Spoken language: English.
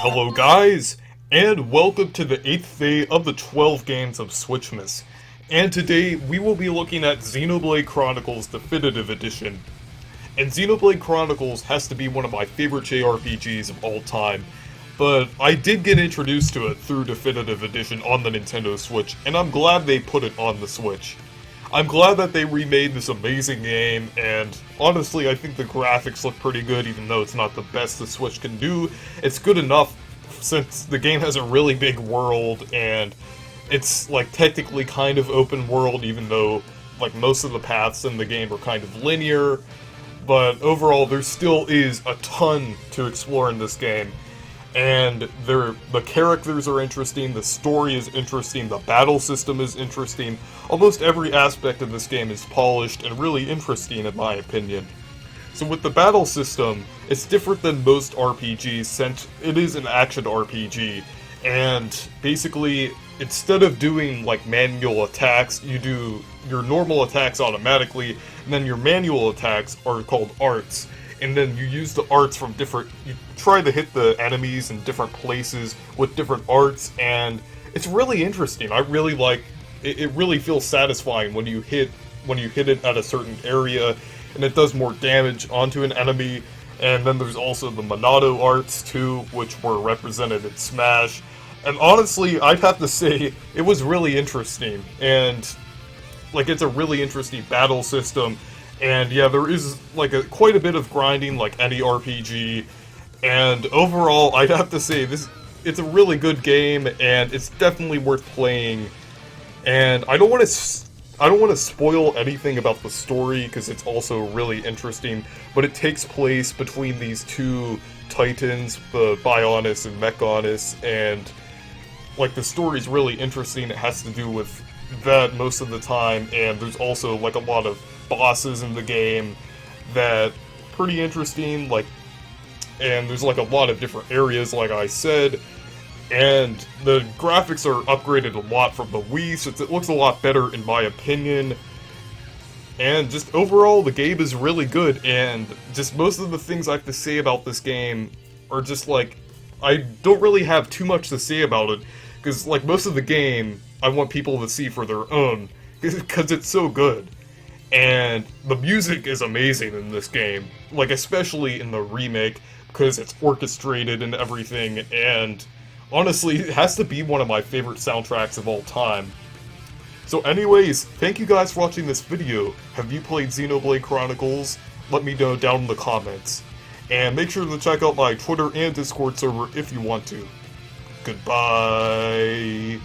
Hello guys, and welcome to the 8th day of the 12 games of Switchmas. And today we will be looking at Xenoblade Chronicles Definitive Edition. And Xenoblade Chronicles has to be one of my favorite JRPGs of all time, but I did get introduced to it through Definitive Edition on the Nintendo Switch, and I'm glad they put it on the Switch. I'm glad that they remade this amazing game, and honestly I think the graphics look pretty good even though it's not the best the Switch can do. It's good enough since the game has a really big world, and it's like technically kind of open world even though like most of the paths in the game are kind of linear. But overall there still is a ton to explore in this game. And the characters are interesting, the story is interesting, the battle system is interesting. Almost every aspect of this game is polished and really interesting in my opinion. So with the battle system, it's different than most RPGs since it is an action RPG. And basically, instead of doing like manual attacks, you do your normal attacks automatically, and then your manual attacks are called arts. And then you use the arts from you try to hit the enemies in different places with different arts, and it's really interesting. I really like it. It really feels satisfying when you hit it at a certain area, and it does more damage onto an enemy. And then there's also the Monado arts too, which were represented in Smash. And honestly, I'd have to say it was really interesting, and like it's a really interesting battle system. And yeah, there is like quite a bit of grinding like any RPG, and overall I'd have to say it's a really good game, and it's definitely worth playing. And I don't want to spoil anything about the story because it's also really interesting, but it takes place between these two titans, the Bionis and Mechonis, and like the story's really interesting. It has to do with that most of the time, and there's also like a lot of bosses in the game that pretty interesting, like, and there's like a lot of different areas like I said, and the graphics are upgraded a lot from the Wii, so it looks a lot better in my opinion. And just overall the game is really good, and just most of the things I have to say about this game are just like, I don't really have too much to say about it, because like most of the game I want people to see for their own, because it's so good. And the music is amazing in this game, like especially in the remake, because it's orchestrated and everything, and honestly, it has to be one of my favorite soundtracks of all time. So anyways, thank you guys for watching this video. Have you played Xenoblade Chronicles? Let me know down in the comments. And make sure to check out my Twitter and Discord server if you want to. Goodbye!